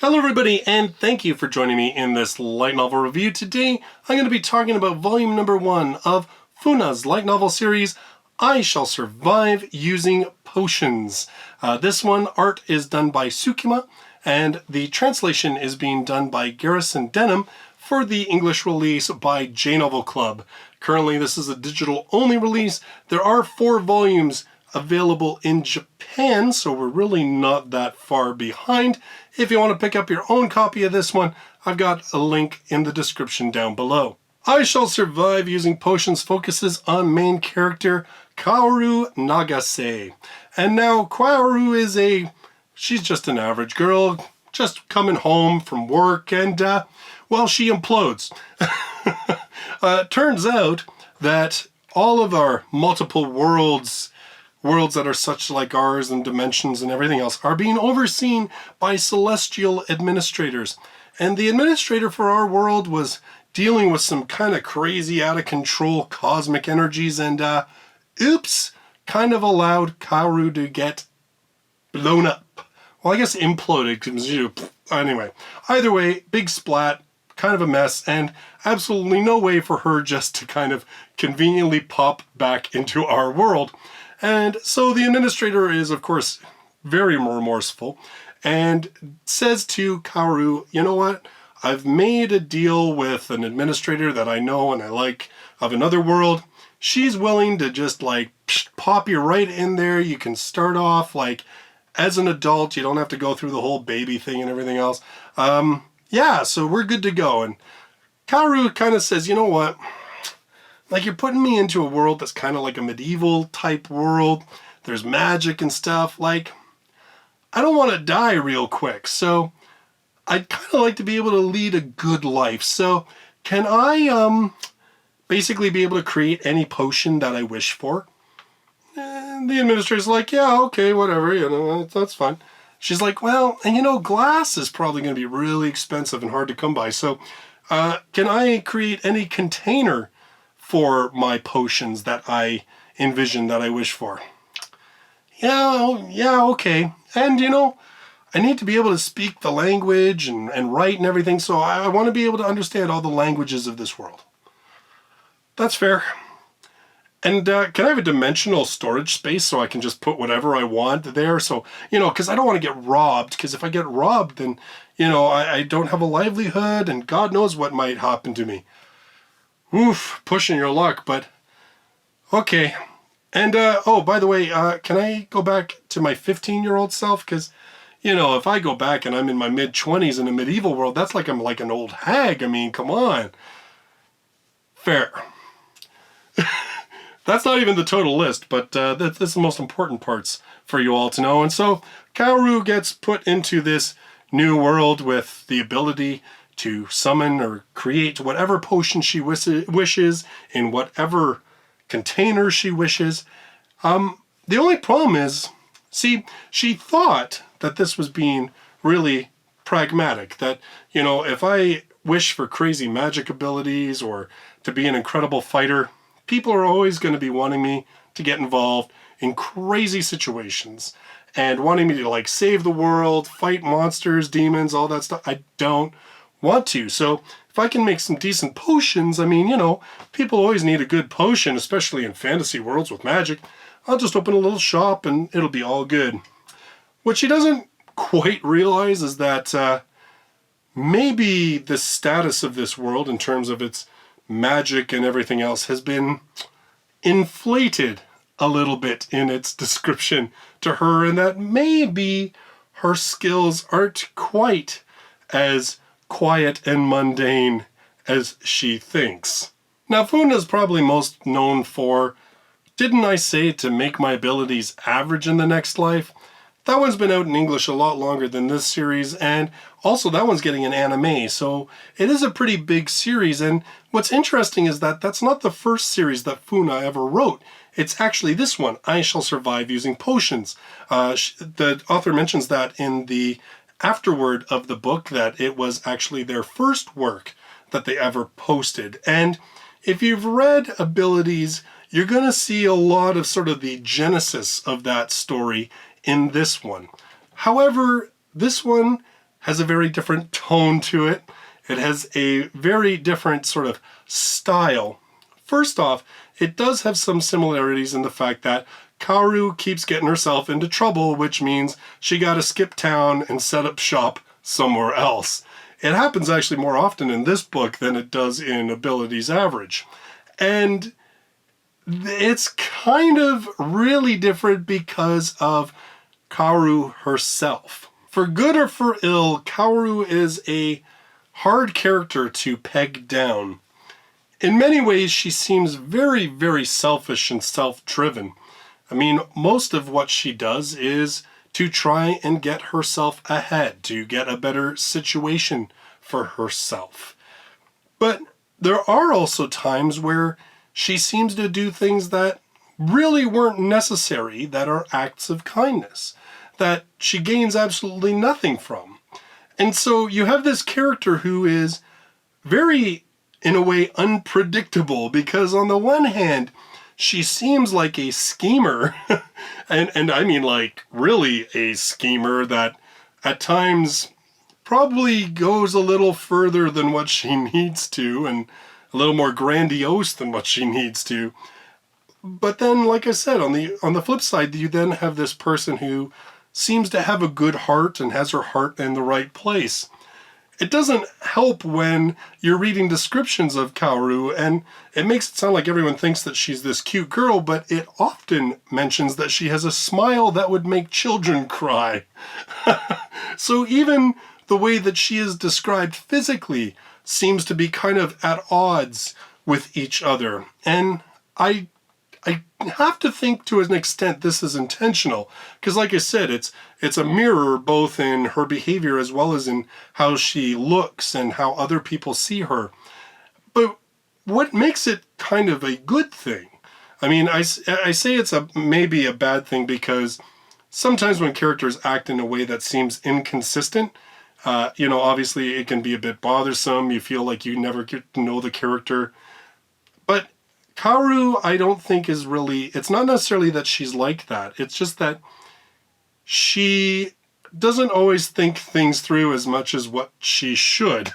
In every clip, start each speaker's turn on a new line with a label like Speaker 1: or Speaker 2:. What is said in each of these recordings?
Speaker 1: Hello everybody, and thank you for joining me in this light novel review. Today I'm going to be talking about volume number 1 of FUNA's light novel series, I Shall Survive Using Potions. This one, art is done by Sukima, and the translation is being done by Garrison Denim for the English release by J-Novel Club. Currently this is a digital only release. There are 4 volumes available in Japan, so we're really not that far behind. If you want to pick up your own copy of this one, I've got a link in the description down below. I Shall Survive Using Potions focuses on main character Kaoru Nagase. And now Kaoru she's just an average girl, just coming home from work, and well, she implodes. Turns out that all of our multiple worlds that are such like ours and dimensions and everything else are being overseen by celestial administrators. And the administrator for our world was dealing with some kind of crazy out of control cosmic energies and oops, kind of allowed Kaoru to get blown up. Well, I guess imploded, because anyway. Either way, big splat, kind of a mess, and absolutely no way for her just to kind of conveniently pop back into our world. And so the administrator is, of course, very remorseful and says to Kaoru, you know what? I've made a deal with an administrator that I know and I like of another world. She's willing to just like pop you right in there. You can start off like as an adult. You don't have to go through the whole baby thing and everything else. Yeah, so we're good to go. And Kaoru kind of says, you know what? Like, you're putting me into a world that's kind of like a medieval type world. There's magic and stuff. Like, I don't want to die real quick. So I'd kind of like to be able to lead a good life. So can I basically be able to create any potion that I wish for? And the administrator's like, yeah, okay, whatever, you know, that's fine. She's like, well, and you know, glass is probably going to be really expensive and hard to come by. So can I create any container for my potions that I envision, that I wish for? Yeah, okay. And you know, I need to be able to speak the language and write and everything, so I want to be able to understand all the languages of this world. That's fair. And can I have a dimensional storage space so I can just put whatever I want there? So, you know, because I don't want to get robbed, because if I get robbed, then, you know, I don't have a livelihood, and God knows what might happen to me. Oof, pushing your luck, but okay. And, oh, by the way, can I go back to my 15-year-old self? Because, you know, if I go back and I'm in my mid-20s in a medieval world, that's like I'm like an old hag. I mean, come on. Fair. That's not even the total list, but that's the most important parts for you all to know. And so Kaoru gets put into this new world with the ability to summon or create whatever potion she wishes in whatever container she wishes. The only problem is, see, she thought that this was being really pragmatic, that, you know, if I wish for crazy magic abilities or to be an incredible fighter, people are always going to be wanting me to get involved in crazy situations and wanting me to like save the world, fight monsters, demons, all that stuff. I don't want to. So if I can make some decent potions, I mean, you know, people always need a good potion, especially in fantasy worlds with magic. I'll just open a little shop and it'll be all good. What she doesn't quite realize is that maybe the status of this world in terms of its magic and everything else has been inflated a little bit in its description to her, and that maybe her skills aren't quite as quiet and mundane as she thinks. Now, FUNA is probably most known for, didn't I say to make my abilities average in the next life? That one's been out in English a lot longer than this series, and also that one's getting an anime, so it is a pretty big series. And what's interesting is that that's not the first series that FUNA ever wrote. It's actually this one, I Shall Survive Using Potions. The author mentions that in the afterword of the book, that it was actually their first work that they ever posted. And if you've read Abilities, you're going to see a lot of sort of the genesis of that story in this one. However, this one has a very different tone to it. It has a very different sort of style. First off, it does have some similarities in the fact that Kaoru keeps getting herself into trouble, which means she got to skip town and set up shop somewhere else. It happens actually more often in this book than it does in Abilities Average. And it's kind of really different because of Kaoru herself. For good or for ill, Kaoru is a hard character to peg down. In many ways, she seems very, very selfish and self-driven. I mean, most of what she does is to try and get herself ahead, to get a better situation for herself. But there are also times where she seems to do things that really weren't necessary, that are acts of kindness, that she gains absolutely nothing from. And so you have this character who is very, in a way, unpredictable, because on the one hand, she seems like a schemer, and I mean like really a schemer that at times probably goes a little further than what she needs to, and a little more grandiose than what she needs to. But then, like I said, on the flip side, you then have this person who seems to have a good heart and has her heart in the right place. It doesn't help when you're reading descriptions of Kaoru, and it makes it sound like everyone thinks that she's this cute girl, but it often mentions that she has a smile that would make children cry. So even the way that she is described physically seems to be kind of at odds with each other. And I have to think to an extent this is intentional, because like I said, it's a mirror both in her behavior as well as in how she looks and how other people see her. But what makes it kind of a good thing? I mean, I say it's maybe a bad thing because sometimes when characters act in a way that seems inconsistent, obviously it can be a bit bothersome. You feel like you never get to know the character. But Kaoru, I don't think is really, it's not necessarily that she's like that. It's just that she doesn't always think things through as much as what she should.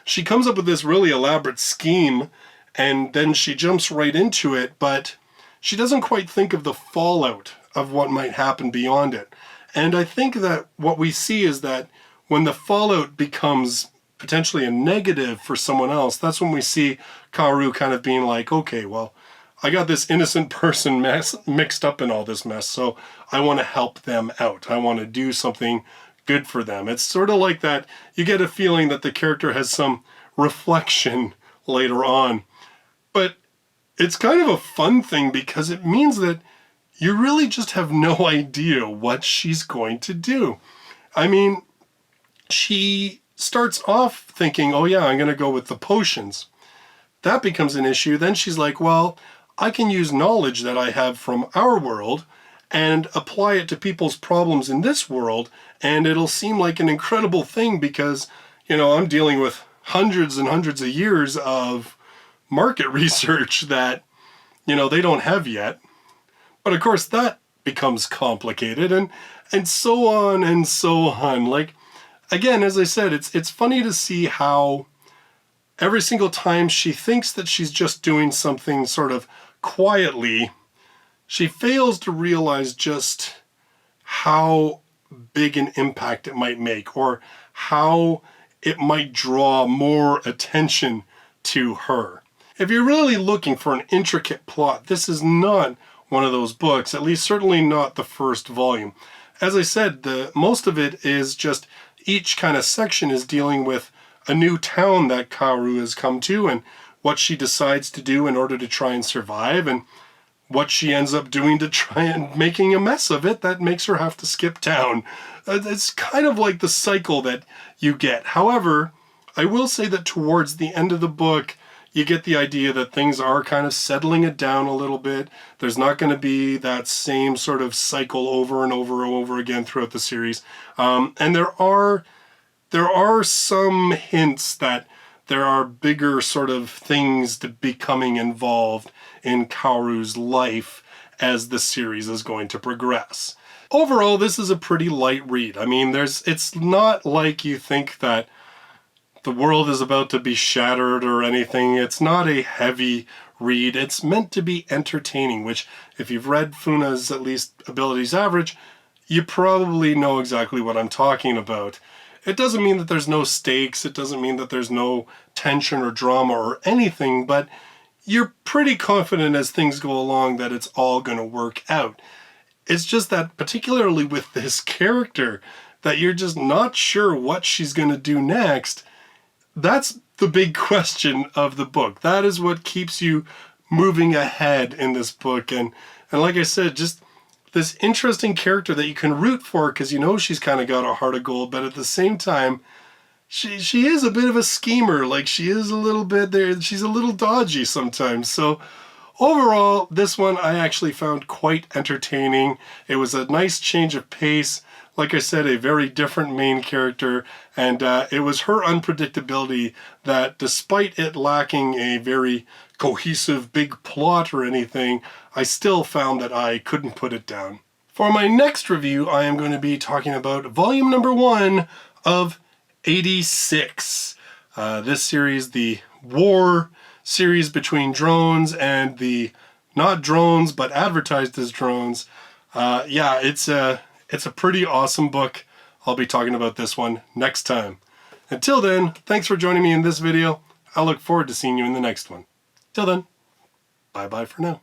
Speaker 1: She comes up with this really elaborate scheme and then she jumps right into it, but she doesn't quite think of the fallout of what might happen beyond it. And I think that what we see is that when the fallout becomes potentially a negative for someone else, that's when we see Kaoru kind of being like, okay, well, I got this innocent person mixed up in all this mess, so I want to help them out. I want to do something good for them. It's sort of like that. You get a feeling that the character has some reflection later on. But it's kind of a fun thing because it means that you really just have no idea what she's going to do. I mean, she starts off thinking, oh yeah, I'm going to go with the potions. That becomes an issue. Then she's like, well, I can use knowledge that I have from our world and apply it to people's problems in this world, and it'll seem like an incredible thing because, I'm dealing with hundreds and hundreds of years of market research that, they don't have yet. But of course that becomes complicated and so on and so on. Like, again, as I said, it's funny to see how every single time she thinks that she's just doing something sort of quietly, she fails to realize just how big an impact it might make or how it might draw more attention to her. If you're really looking for an intricate plot, this is not one of those books, at least certainly not the first volume. As I said, most of it is just each kind of section is dealing with a new town that Kaoru has come to and what she decides to do in order to try and survive and what she ends up doing to try and making a mess of it that makes her have to skip town. It's kind of like the cycle that you get. However, I will say that towards the end of the book, you get the idea that things are kind of settling it down a little bit. There's not going to be that same sort of cycle over and over and over again throughout the series. And there are some hints that there are bigger sort of things to becoming involved in Kaoru's life. as the series is going to progress. Overall, this is a pretty light read. I mean, it's not like you think that the world is about to be shattered or anything. It's not a heavy read. It's meant to be entertaining, which if you've read FUNA's at least abilities average, you probably know exactly what I'm talking about. It doesn't mean that there's no stakes. It doesn't mean that there's no tension or drama or anything, but you're pretty confident as things go along that it's all going to work out. It's just that, particularly with this character, that you're just not sure what she's going to do next. That's the big question of the book. That is what keeps you moving ahead in this book. And like I said, just this interesting character that you can root for because you know she's kind of got a heart of gold, but at the same time, she is a bit of a schemer. Like, she is a little bit there. She's a little dodgy sometimes. So overall, this one I actually found quite entertaining. It was a nice change of pace. Like I said, a very different main character, and it was her unpredictability that, despite it lacking a very cohesive big plot or anything, I still found that I couldn't put it down. For my next review, I am going to be talking about volume number 1 of 86. This series, the war series between drones and the not drones but advertised as drones. Yeah, it's a pretty awesome book. I'll be talking about this one next time. Until then, thanks for joining me in this video. I look forward to seeing you in the next one. Till then, bye-bye for now.